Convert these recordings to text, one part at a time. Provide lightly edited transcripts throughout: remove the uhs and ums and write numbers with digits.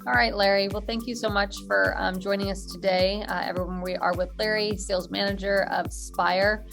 All right, Larry. Well, thank you so much for joining us today. Everyone, we are with Larry, Sales Manager of Spire.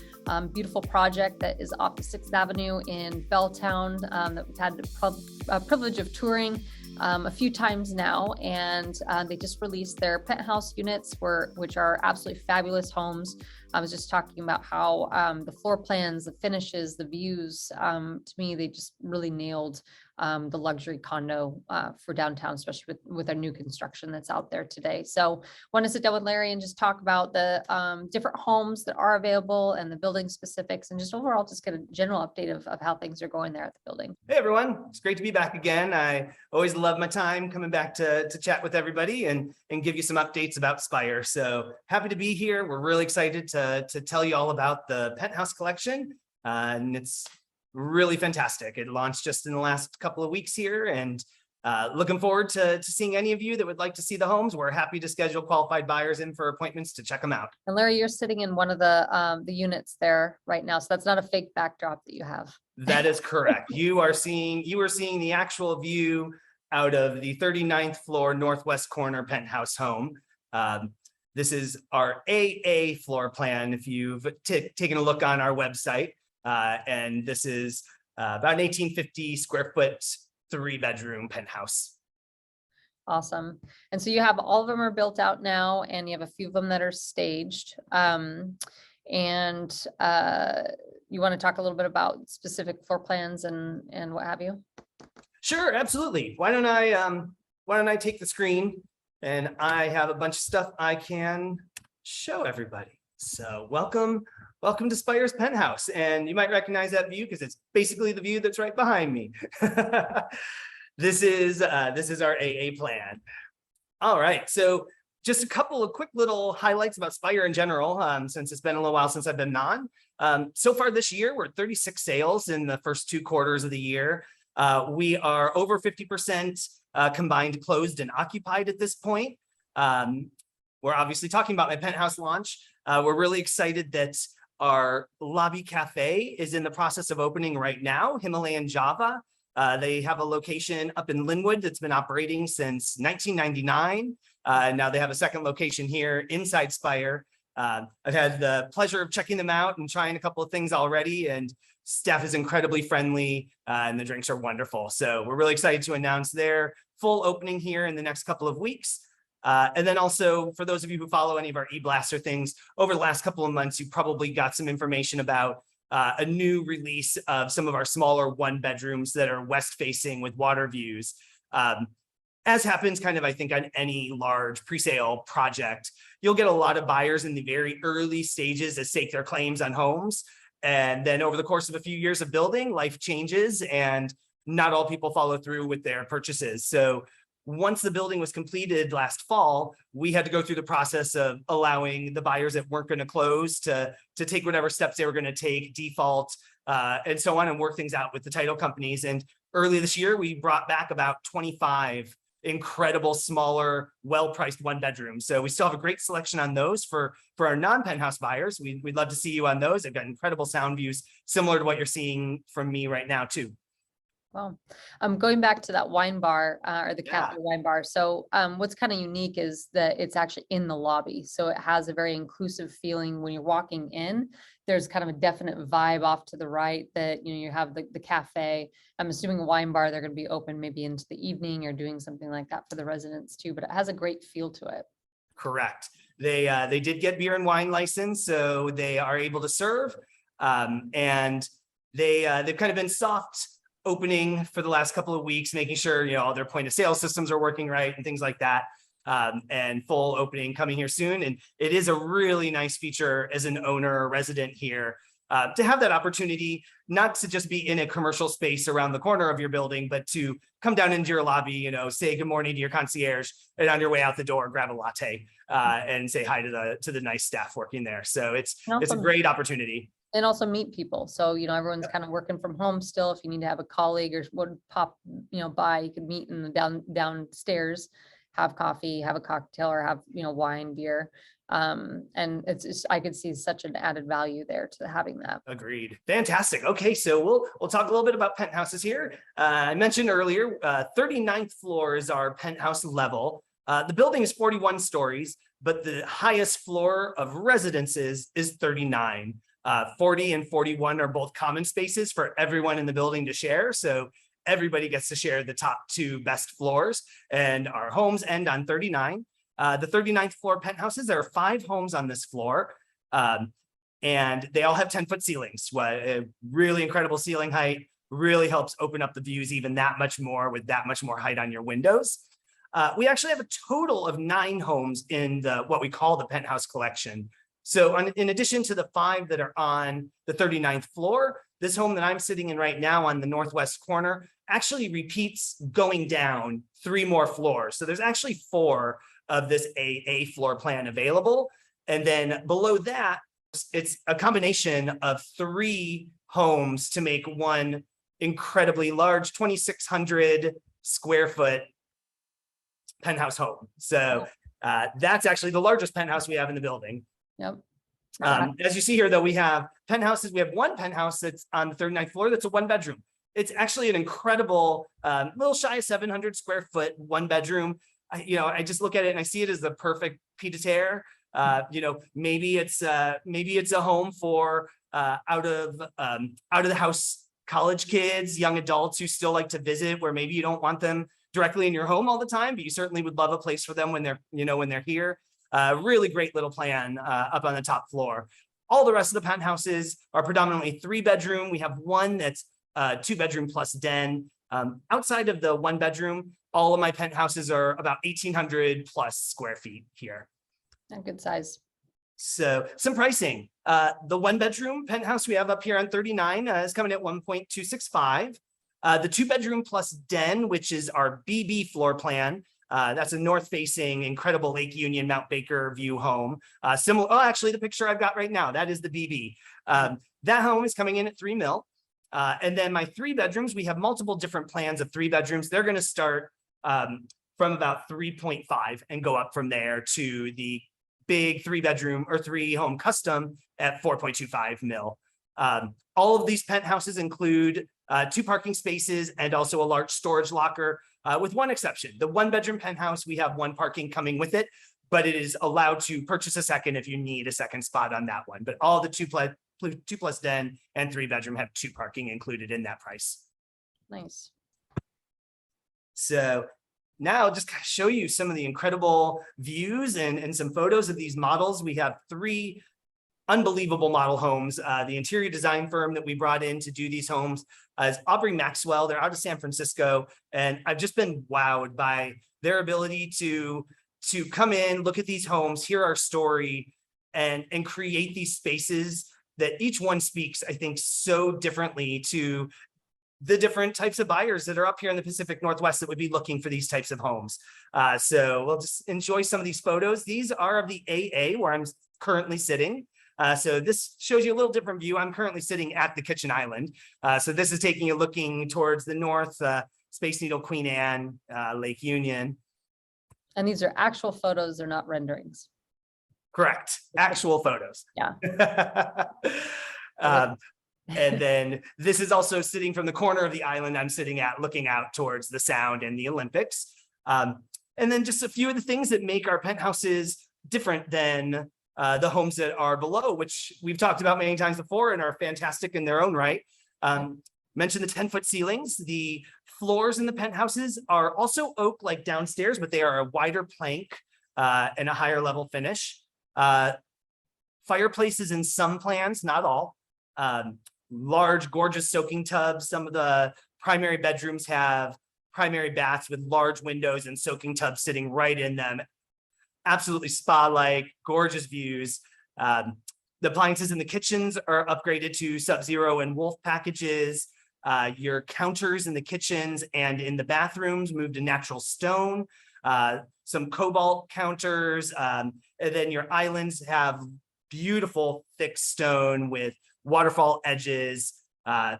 Beautiful project that is off the 6th Avenue in Belltown that we've had the privilege of touring a few times now. And they just released their penthouse units, which are absolutely fabulous homes. I was just talking about how the floor plans, the finishes, the views, to me, they just really nailed the luxury condo for downtown, especially with our new construction that's out there today. So want to sit down with Larry and just talk about the different homes that are available and the building specifics, and just overall just get a general update of how things are going there at the building. Hey everyone, it's great to be back again. I always love my time coming back to chat with everybody and give you some updates about Spire. So happy to be here. We're really excited to tell you all about the Penthouse collection, and it's really fantastic. It launched just in the last couple of weeks here, and looking forward to seeing any of you that would like to see the homes. We're happy to schedule qualified buyers in for appointments to check them out. And Larry, you're sitting in one of the units there right now, so that's not a fake backdrop that you have. That is correct. You are seeing the actual view out of the 39th floor northwest corner penthouse home. This is our AA floor plan if you've taken a look on our website. And this is about an 1850 square foot, 3-bedroom penthouse. Awesome. And so you have all of them are built out now, and you have a few of them that are staged. And you want to talk a little bit about specific floor plans and what have you? Sure, absolutely. Why don't I take the screen, and I have a bunch of stuff I can show everybody. So welcome to Spire's Penthouse. And you might recognize that view because it's basically the view that's right behind me. This is our AA plan. All right, so just a couple of quick little highlights about Spire in general, since it's been a little while since I've been on. So far this year, we're at 36 sales in the first 2 quarters of the year. We are over 50% combined closed and occupied at this point. We're obviously talking about my penthouse launch. We're really excited that our lobby cafe is in the process of opening right now, Himalayan Java. They have a location up in Linwood that's been operating since 1999. Now they have a second location here inside Spire. I've had the pleasure of checking them out and trying a couple of things already, and staff is incredibly friendly and the drinks are wonderful. So we're really excited to announce their full opening here in the next couple of weeks. And then also, for those of you who follow any of our e-blaster things, over the last couple of months, you probably got some information about a new release of some of our smaller 1-bedrooms that are west-facing with water views. As happens kind of, I think, on any large pre-sale project, you'll get a lot of buyers in the very early stages that stake their claims on homes. And then over the course of a few years of building, life changes and not all people follow through with their purchases. So once the building was completed last fall, we had to go through the process of allowing the buyers that weren't going to close to take whatever steps they were going to take, default, and so on, and work things out with the title companies. And early this year, we brought back about 25 incredible, smaller, well-priced 1-bedrooms. So we still have a great selection on those for our non-penthouse buyers. We'd love to see you on those. They've got incredible sound views, similar to what you're seeing from me right now, too. Well, going back to that wine bar or the cafe wine bar. So what's kind of unique is that it's actually in the lobby. So it has a very inclusive feeling when you're walking in. There's kind of a definite vibe off to the right that, you have the cafe. I'm assuming a wine bar, they're going to be open maybe into the evening or doing something like that for the residents too, but it has a great feel to it. Correct. They did get beer and wine license, so they are able to serve. And they've kind of been soft opening for the last couple of weeks, making sure, all their point of sale systems are working right and things like that. And full opening coming here soon. And it is a really nice feature as an owner or resident here to have that opportunity, not to just be in a commercial space around the corner of your building, but to come down into your lobby, say good morning to your concierge, and on your way out the door, grab a latte and say hi to the nice staff working there. So it's a great opportunity. And also meet people. So, everyone's kind of working from home still. If you need to have a colleague or would pop, by, you could meet in the downstairs, have coffee, have a cocktail, or have, wine, beer. And it's just, I could see such an added value there to having that. Agreed. Fantastic. Okay, so we'll talk a little bit about penthouses here. I mentioned earlier, 39th floor is our penthouse level. The building is 41 stories, but the highest floor of residences is 39. 40 and 41 are both common spaces for everyone in the building to share. So everybody gets to share the top two best floors, and our homes end on 39. The 39th floor penthouses, there are 5 homes on this floor, and they all have 10-foot ceilings. Really incredible ceiling height, really helps open up the views even that much more with that much more height on your windows. We actually have a total of 9 homes in what we call the penthouse collection. So in addition to the 5 that are on the 39th floor, this home that I'm sitting in right now on the northwest corner actually repeats going down 3 more floors. So there's actually 4 of this AA floor plan available. And then below that, it's a combination of 3 homes to make one incredibly large 2,600 square foot penthouse home. So that's actually the largest penthouse we have in the building. Yep. As you see here, though, we have penthouses. We have one penthouse that's on the 39th floor. That's a 1-bedroom. It's actually an incredible, little shy of 700 square foot 1-bedroom. I just look at it and I see it as the perfect pied a terre. Maybe it's a home for out of the house college kids, young adults who still like to visit, where maybe you don't want them directly in your home all the time, but you certainly would love a place for them when they're here. Really great little plan up on the top floor. All the rest of the penthouses are predominantly 3-bedroom. We have one that's 2-bedroom plus den. Outside of the 1-bedroom, all of my penthouses are about 1,800 plus square feet here. A good size. So some pricing. The 1-bedroom penthouse we have up here on 39 is coming at 1.265. The 2-bedroom plus den, which is our BB floor plan, that's a north-facing, incredible Lake Union, Mount Baker view home. Similar. Oh, actually, the picture I've got right now, that is the BB. That home is coming in at $3 million. And then my 3-bedrooms, we have multiple different plans of 3-bedrooms. They're going to start from about 3.5 and go up from there to the big 3-bedroom or 3-home custom at 4.25 million. All of these penthouses include 2 parking spaces and also a large storage locker, with one exception. The 1-bedroom penthouse, we have 1 parking coming with it, but it is allowed to purchase a second if you need a second spot on that one. But all the 2 plus den and 3-bedroom have 2 parking included in that price. Nice. So now I'll just kind of show you some of the incredible views and some photos of these models. We have 3 unbelievable model homes. The interior design firm that we brought in to do these homes is Aubrey Maxwell. They're out of San Francisco, and I've just been wowed by their ability to come in, look at these homes, hear our story, and create these spaces that each one speaks, I think, so differently to the different types of buyers that are up here in the Pacific Northwest that would be looking for these types of homes. So we'll just enjoy some of these photos. These are of the AA where I'm currently sitting. So this shows you a little different view. I'm currently sitting at the kitchen island. So this is looking towards the north, Space Needle, Queen Anne, Lake Union. And these are actual photos, they're not renderings. Correct. Actual photos. Yeah. And then this is also sitting from the corner of the island I'm sitting at, looking out towards the Sound and the Olympics. And then just a few of the things that make our penthouses different than the homes that are below, which we've talked about many times before and are fantastic in their own right. Mentioned the 10-foot ceilings. The floors in the penthouses are also oak like downstairs, but they are a wider plank and a higher level finish. Fireplaces in some plans, not all. Large, gorgeous soaking tubs. Some of the primary bedrooms have primary baths with large windows and soaking tubs sitting right in them. Absolutely spa-like, gorgeous views. The appliances in the kitchens are upgraded to Sub-Zero and Wolf packages. Your counters in the kitchens and in the bathrooms moved to natural stone. Some cobalt counters. And then your islands have beautiful thick stone with waterfall edges.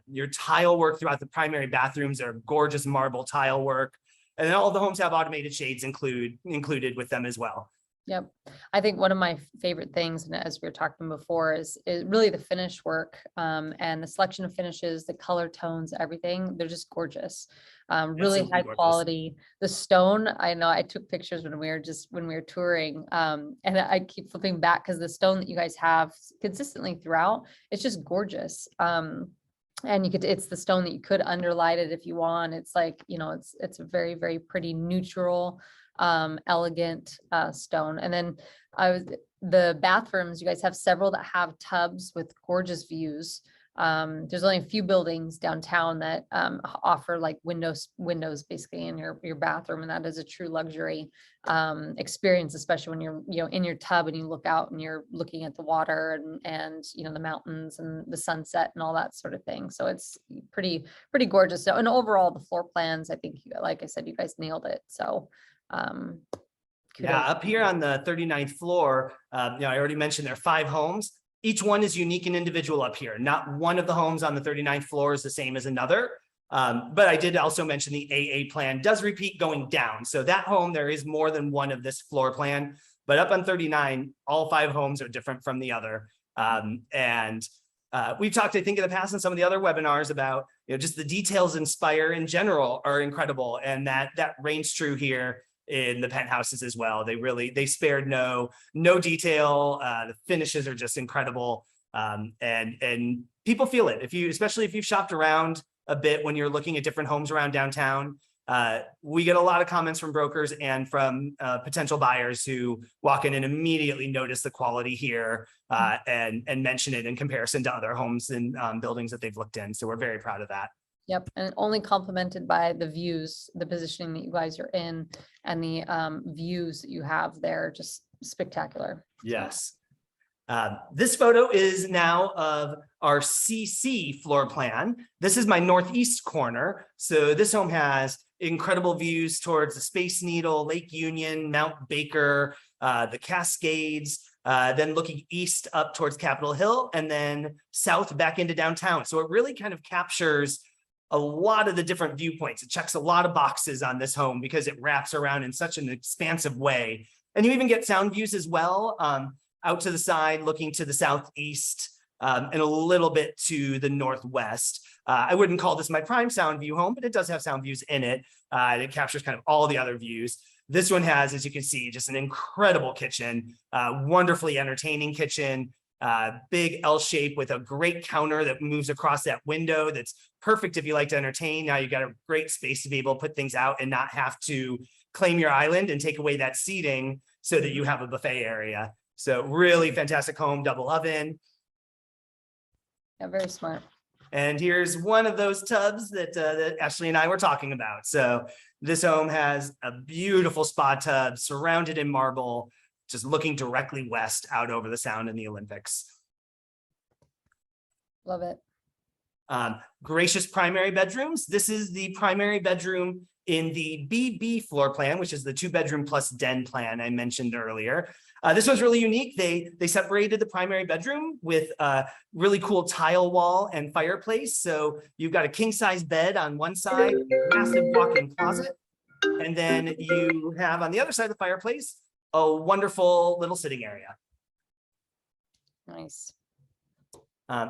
Your tile work throughout the primary bathrooms are gorgeous marble tile work. And then all the homes have automated shades included with them as well. Yep. I think one of my favorite things, and as we were talking before, is really the finish work, and the selection of finishes, the color tones, everything. They're just gorgeous. Really Absolutely high gorgeous. quality. The stone, I know I took pictures when we were touring, and I keep flipping back because the stone that you guys have consistently throughout, it's just gorgeous. And it's the stone that you could underlight it if you want. It's like, it's a very, very pretty neutral, elegant stone. And then the bathrooms, you guys have several that have tubs with gorgeous views. There's only a few buildings downtown that offer like windows basically in your bathroom, and that is a true luxury experience, especially when you're in your tub and you look out and you're looking at the water and the mountains and the sunset and all that sort of thing. So it's pretty gorgeous. So, and overall the floor plans, I think, like I said, you guys nailed it. So yeah, up here on the 39th floor, I already mentioned there are 5 homes. Each one is unique and individual up here. Not one of the homes on the 39th floor is the same as another. But I did also mention the AA plan does repeat going down. So that home, there is more than one of this floor plan, but up on 39, all 5 homes are different from the other. We've talked, I think, in the past in some of the other webinars about, just the details in Spire in general are incredible. And that reigns true here in the penthouses as well. They spared no detail. The finishes are just incredible. And people feel it. Especially if you've shopped around a bit when you're looking at different homes around downtown, we get a lot of comments from brokers and from potential buyers who walk in and immediately notice the quality here and mention it in comparison to other homes and buildings that they've looked in. So we're very proud of that. Yep, and only complemented by the views, the positioning that you guys are in, and the views that you have there, just spectacular. Yes. This photo is now of our CC floor plan. This is my northeast corner. So this home has incredible views towards the Space Needle, Lake Union, Mount Baker, the Cascades, then looking east up towards Capitol Hill, and then south back into downtown. So it really kind of captures a lot of the different viewpoints. It checks a lot of boxes on this home because it wraps around in such an expansive way. And you even get sound views as well, out to the side, looking to the southeast, and a little bit to the northwest. I wouldn't call this my prime sound view home, but it does have sound views in it. It captures kind of all the other views. This one has, as you can see, just an incredible kitchen, wonderfully entertaining kitchen, big L shape with a great counter that moves across that window. That's perfect if you like to entertain. Now you've got a great space to be able to put things out and not have to claim your island and take away that seating so that you have a buffet area. So really fantastic home, double oven. Yeah, very smart. And here's one of those tubs that Ashley and I were talking about. So this home has a beautiful spa tub surrounded in marble, just looking directly west out over the Sound and the Olympics. Love it. Gracious primary bedrooms. This is the primary bedroom in the BB floor plan, which is the 2-bedroom plus den plan I mentioned earlier. This one's really unique. They separated the primary bedroom with a really cool tile wall and fireplace. So you've got a king-size bed on one side, massive walk-in closet, and then you have on the other side of the fireplace a wonderful little sitting area. Nice.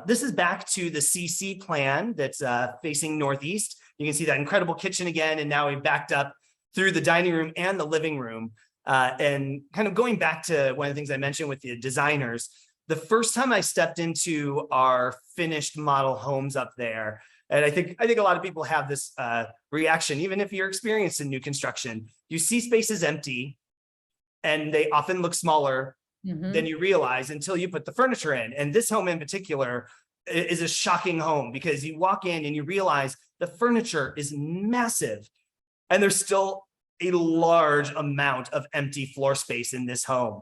This is back to the CC plan that's facing northeast. You can see that incredible kitchen again, and now we've backed up through the dining room and the living room. And kind of going back to one of the things I mentioned with the designers, the first time I stepped into our finished model homes up there, and I think a lot of people have this reaction, even if you're experienced in new construction, you see spaces empty and they often look smaller than you realize until you put the furniture in. And this home in particular is a shocking home because you walk in and you realize the furniture is massive and there's still a large amount of empty floor space in this home.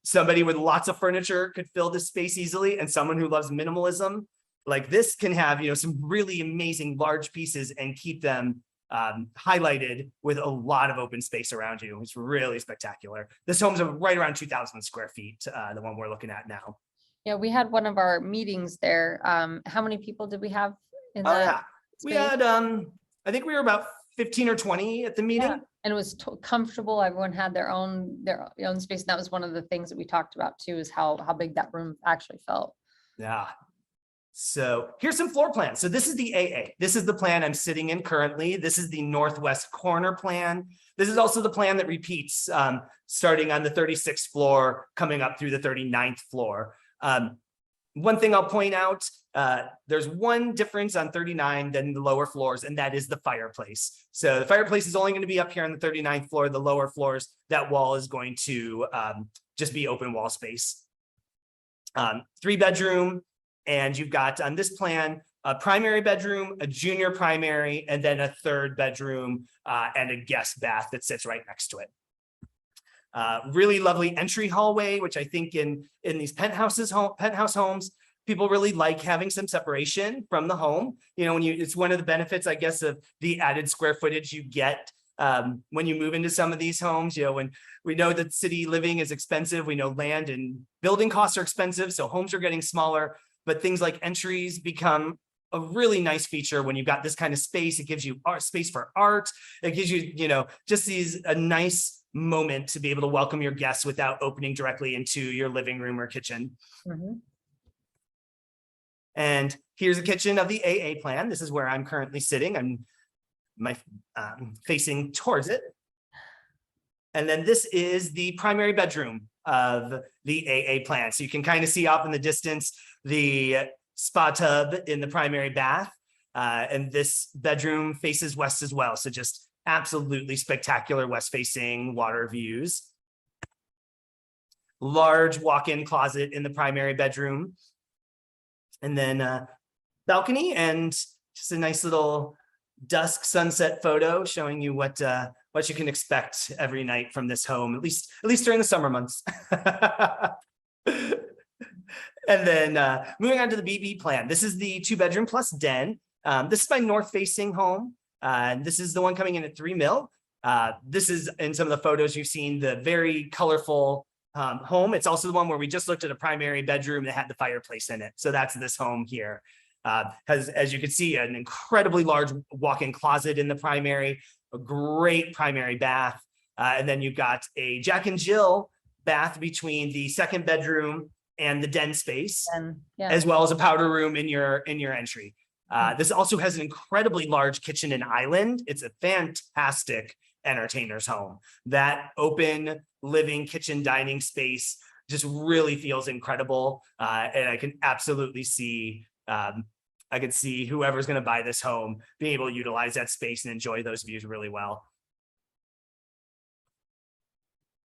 Somebody with lots of furniture could fill this space easily, and someone who loves minimalism like this can have, some really amazing large pieces and keep them highlighted with a lot of open space around you. It's really spectacular. This home's right around 2,000 square feet, the one we're looking at now. Yeah, we had one of our meetings there. How many people did we have in that? We had, I think we were about 15 or 20 at the meeting. Yeah. And it was comfortable. Everyone had their own space. And that was one of the things that we talked about too, is how big that room actually felt. Yeah. So here's some floor plans. So this is the AA. This is the plan I'm sitting in currently. This is the northwest corner plan. This is also the plan that repeats starting on the 36th floor, coming up through the 39th floor. One thing I'll point out, there's one difference on 39 than the lower floors, and that is the fireplace. So the fireplace is only going to be up here on the 39th floor. The lower floors, that wall is going to just be open wall space. 3-bedroom, and you've got on this plan, a primary bedroom, a junior primary, and then a 3rd bedroom and a guest bath that sits right next to it. Really lovely entry hallway, which I think in these penthouse homes, people really like having some separation from the home. You know, it's one of the benefits, I guess, of the added square footage you get when you move into some of these homes. You know, when we know that city living is expensive, we know land and building costs are expensive, so homes are getting smaller, but things like entries become a really nice feature when you've got this kind of space. It gives you space for art. It gives you, just a nice moment to be able to welcome your guests without opening directly into your living room or kitchen. Mm-hmm. And here's a kitchen of the AA plan. This is where I'm currently sitting. I'm facing towards it. And then this is the primary bedroom of the AA plan. So you can kind of see off in the distance the spa tub in the primary bath. And this bedroom faces west as well. So just absolutely spectacular west-facing water views. Large walk-in closet in the primary bedroom. And then balcony and just a nice little dusk sunset photo showing you what you can expect every night from this home, at least during the summer months. And then moving on to the BB plan. This is the 2-bedroom plus den. This is my north-facing home. And this is the one coming in at 3 mil. This is in some of the photos you've seen, the very colorful home. It's also the one where we just looked at a primary bedroom that had the fireplace in it. So that's this home here. Has, as you can see, an incredibly large walk-in closet in the primary, a great primary bath. And then you've got a Jack and Jill bath between the 2nd bedroom and the den space, as well as a powder room in your entry. This also has an incredibly large kitchen and island. It's a fantastic entertainer's home. That open living kitchen dining space just really feels incredible. And I can absolutely see, I could see whoever's going to buy this home being able to utilize that space and enjoy those views really well.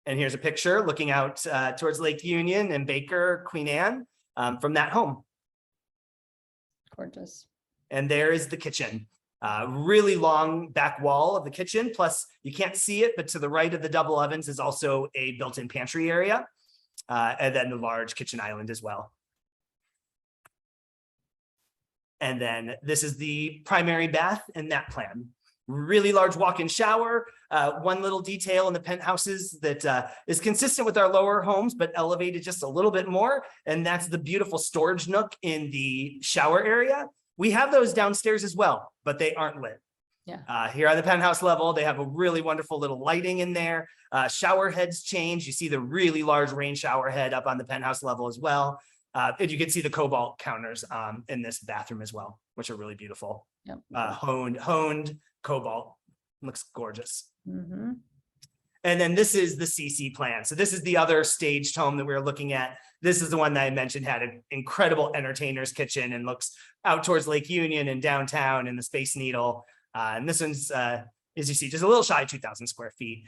And here's a picture looking out towards Lake Union and Baker, Queen Anne from that home. Gorgeous. And there is the kitchen. Really long back wall of the kitchen. Plus, you can't see it, but to the right of the double ovens is also a built-in pantry area. And then the large kitchen island as well. And then this is the primary bath in that plan. Really large walk-in shower. One little detail in the penthouses that is consistent with our lower homes, but elevated just a little bit more. And that's the beautiful storage nook in the shower area. We have those downstairs as well, but they aren't lit. Yeah. Here on the penthouse level, they have a really wonderful little lighting in there. Shower heads change. You see the really large rain shower head up on the penthouse level as well. And you can see the cobalt counters in this bathroom as well, which are really beautiful. Yep. Honed cobalt. Looks gorgeous. Mm-hmm. And then this is the CC plan. So this is the other staged home that we were looking at. This is the one that I mentioned had an incredible entertainer's kitchen and looks out towards Lake Union and downtown and the Space Needle. And this one's, as you see, just a little shy of 2,000 square feet.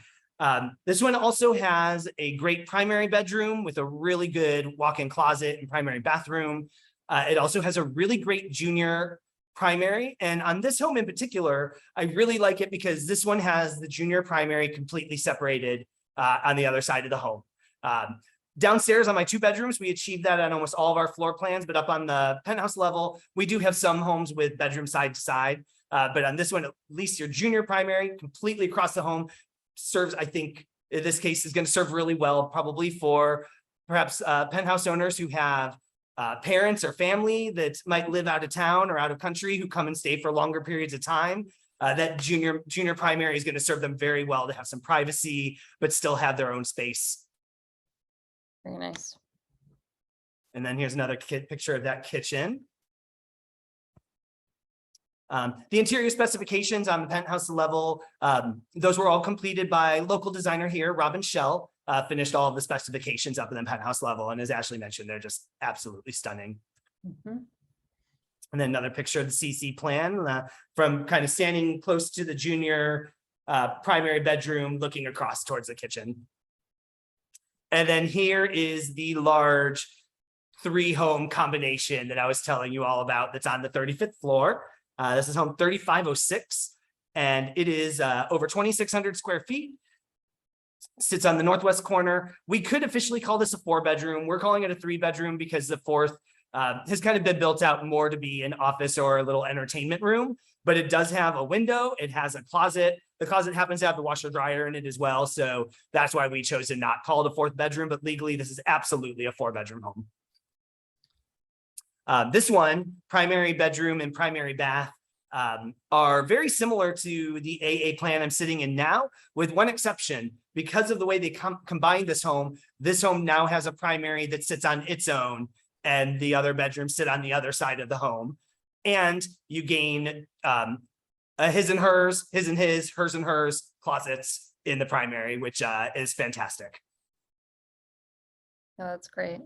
This one also has a great primary bedroom with a really good walk-in closet and primary bathroom. It also has a really great junior primary. And on this home in particular, I really like it because this one has the junior primary completely separated on the other side of the home. Downstairs on my 2 bedrooms, we achieved that on almost all of our floor plans, but up on the penthouse level, we do have some homes with bedroom side to side. But on this one, at least your junior primary completely across the home serves, I think, in this case is going to serve really well, probably for perhaps penthouse owners who have parents or family that might live out of town or out of country who come and stay for longer periods of time. that junior primary is going to serve them very well to have some privacy, but still have their own space. Very nice. And then here's another picture of that kitchen. The interior specifications on the penthouse level, those were all completed by local designer here, Robin Schell, finished all of the specifications up in the penthouse level. And as Ashley mentioned, they're just absolutely stunning. Mm-hmm. And then another picture of the CC plan from kind of standing close to the junior primary bedroom, looking across towards the kitchen. And then here is the large 3-home combination that I was telling you all about that's on the 35th floor. This is home 3506, and it is over 2,600 square feet. Sits on the northwest corner. We could officially call this a 4-bedroom. We're calling it a 3-bedroom because the 4th has kind of been built out more to be an office or a little entertainment room, but it does have a window. It has a closet. The closet happens to have the washer dryer in it as well. So that's why we chose to not call it a 4th bedroom, but legally this is absolutely a 4-bedroom home. This one, primary bedroom and primary bath, are very similar to the AA plan I'm sitting in now, with one exception. Because of the way they combined this home now has a primary that sits on its own, and the other bedrooms sit on the other side of the home. And you gain a his and hers, his and his, hers and hers closets in the primary, which is fantastic. Oh, that's great.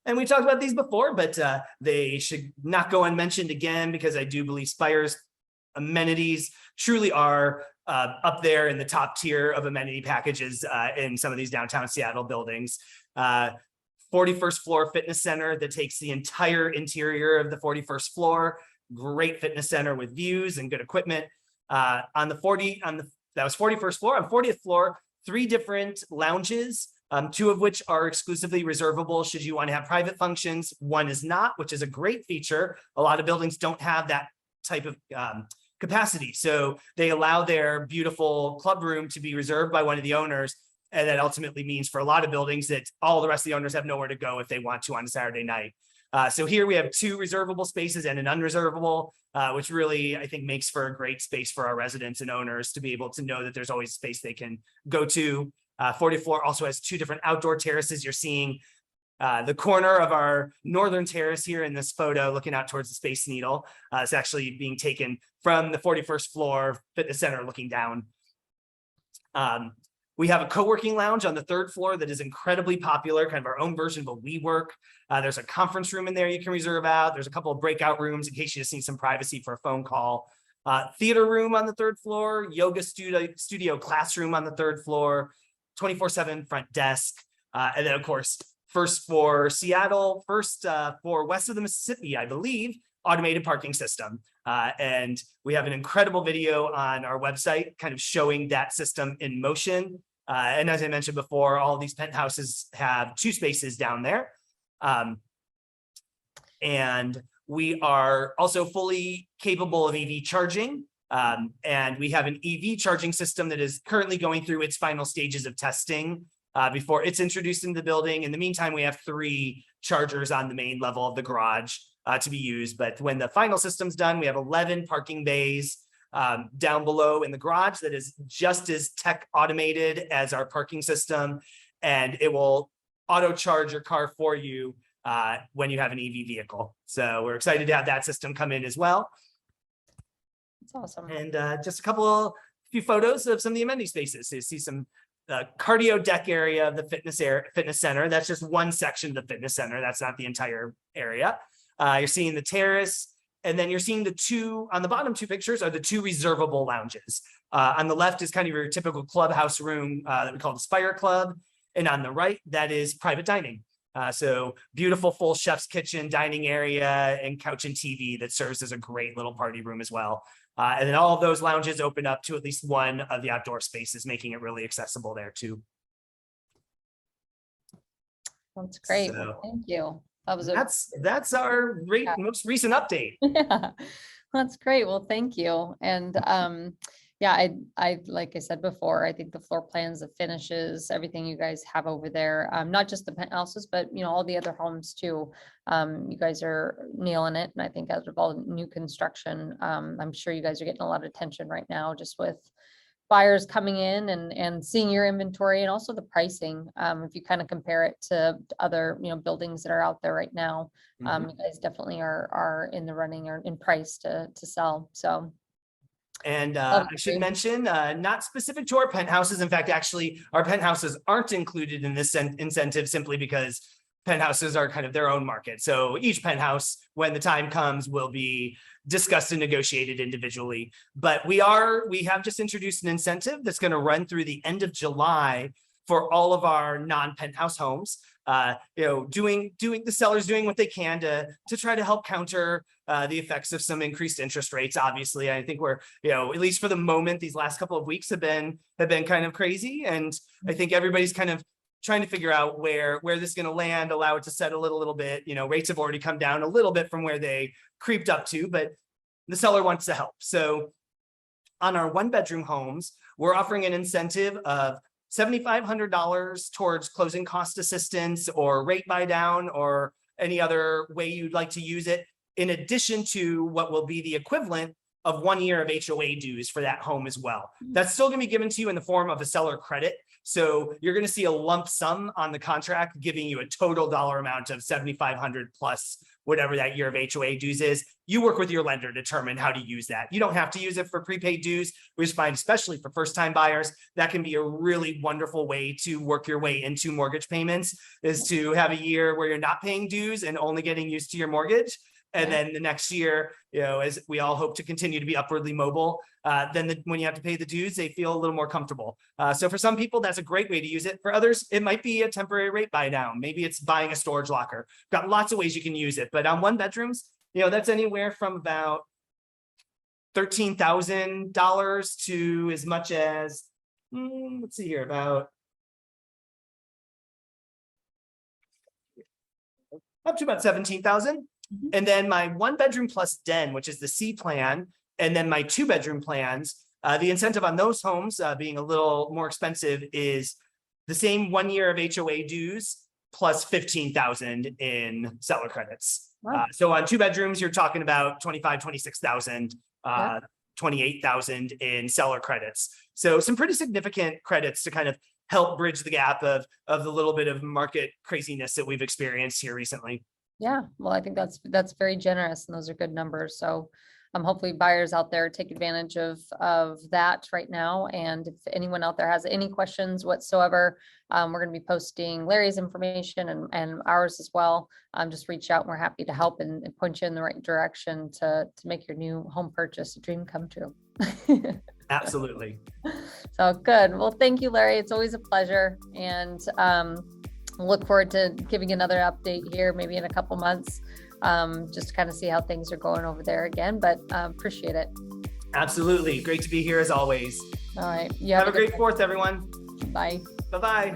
And we talked about these before, but they should not go unmentioned again, because I do believe Spire's amenities truly are up there in the top tier of amenity packages in some of these downtown Seattle buildings. 41st floor fitness center that takes the entire interior of the 41st floor. Great fitness center with views and good equipment. That was 41st floor. On 40th floor, 3 different lounges. 2 of which are exclusively reservable should you want to have private functions. 1 is not, which is a great feature. A lot of buildings don't have that type of capacity. So they allow their beautiful club room to be reserved by one of the owners. And that ultimately means for a lot of buildings that all the rest of the owners have nowhere to go if they want to on a Saturday night. So here we have 2 reservable spaces and an unreservable, which really, I think, makes for a great space for our residents and owners to be able to know that there's always space they can go to. 40th floor also has 2 different outdoor terraces. You're seeing the corner of our northern terrace here in this photo, looking out towards the Space Needle. It's actually being taken from the 41st floor fitness center looking down. We have a co-working lounge on the 3rd floor that is incredibly popular, kind of our own version of a WeWork. There's a conference room in there you can reserve out. There's a couple of breakout rooms in case you just need some privacy for a phone call. Theater room on the 3rd floor, yoga studio classroom on the 3rd floor, 24/7 front desk. And then, of course, first for Seattle, first for west of the Mississippi, I believe, automated parking system. And we have an incredible video on our website kind of showing that system in motion. And as I mentioned before, all of these penthouses have 2 spaces down there. And we are also fully capable of EV charging. And we have an EV charging system that is currently going through its final stages of testing before it's introduced into the building. In the meantime, we have 3 chargers on the main level of the garage to be used. But when the final system's done, we have 11 parking bays down below in the garage that is just as tech automated as our parking system. And it will auto charge your car for you when you have an EV vehicle. So we're excited to have that system come in as well. That's awesome. And just a few photos of some of the amenity spaces. So you see some cardio deck area of the fitness center. That's just one section of the fitness center. That's not the entire area. You're seeing the terrace, and then you're seeing the 2 on the bottom 2 pictures are the 2 reservable lounges. On the left is kind of your typical clubhouse room that we call the Spire Club, and on the right that is private dining. So beautiful full chef's kitchen, dining area, and couch and TV that serves as a great little party room as well. And then all of those lounges open up to at least one of the outdoor spaces, making it really accessible there too. That's great. So, well, thank you. That was that's our most recent update. Yeah, that's great. Well, thank you. And Yeah, like I said before, I think the floor plans, the finishes, everything you guys have over there, not just the penthouses, but all the other homes too. You guys are nailing it. And I think as of all new construction, I'm sure you guys are getting a lot of attention right now just with buyers coming in and seeing your inventory and also the pricing. If you kind of compare it to other, buildings that are out there right now, Mhm. you guys definitely are in the running or in price to sell. So. And Love I should it. mention, not specific to our penthouses. In fact, actually, our penthouses aren't included in this incentive simply because penthouses are kind of their own market. So each penthouse, when the time comes, will be discussed and negotiated individually. But we have just introduced an incentive that's going to run through the end of July for all of our non-penthouse homes. Doing the sellers doing what they can to try to help counter the effects of some increased interest rates. Obviously, I think we're, at least for the moment, these last couple of weeks have been kind of crazy. And I think everybody's kind of trying to figure out where this is going to land, allow it to settle a little bit. Rates have already come down a little bit from where they creeped up to, but the seller wants to help. So on our 1-bedroom homes, we're offering an incentive of $7,500 towards closing cost assistance or rate buy down or any other way you'd like to use it, in addition to what will be the equivalent of 1 year of HOA dues for that home as well. That's still going to be given to you in the form of a seller credit. So you're going to see a lump sum on the contract giving you a total dollar amount of $7,500 plus whatever that year of HOA dues is. You work with your lender to determine how to use that. You don't have to use it for prepaid dues. We just find, especially for first-time buyers, that can be a really wonderful way to work your way into mortgage payments, is to have a year where you're not paying dues and only getting used to your mortgage. And then the next year, as we all hope to continue to be upwardly mobile, when you have to pay the dues, they feel a little more comfortable. So for some people, that's a great way to use it. For others, it might be a temporary rate buy down. Maybe it's buying a storage locker. Got lots of ways you can use it. But on 1-bedrooms, that's anywhere from about $13,000 to as much as, let's see here, about up to about 17,000. And then my 1-bedroom plus den, which is the C plan, and then my 2-bedroom plans, the incentive on those homes being a little more expensive is the same 1 year of HOA dues plus 15,000 in seller credits. Wow. So on 2 bedrooms, you're talking about 26,000, 28,000 in seller credits. So some pretty significant credits to kind of help bridge the gap of the little bit of market craziness that we've experienced here recently. Yeah, well, I think that's very generous, and those are good numbers. So hopefully buyers out there take advantage of that right now. And if anyone out there has any questions whatsoever, we're going to be posting Larry's information and ours as well. Just reach out and we're happy to help and point you in the right direction to make your new home purchase a dream come true. Absolutely. So good. Well, thank you, Larry. It's always a pleasure. And look forward to giving another update here, maybe in a couple months, just to kind of see how things are going over there again, but appreciate it. Absolutely. Great to be here as always. All right. Have a great 4th, everyone. Bye. Bye-bye.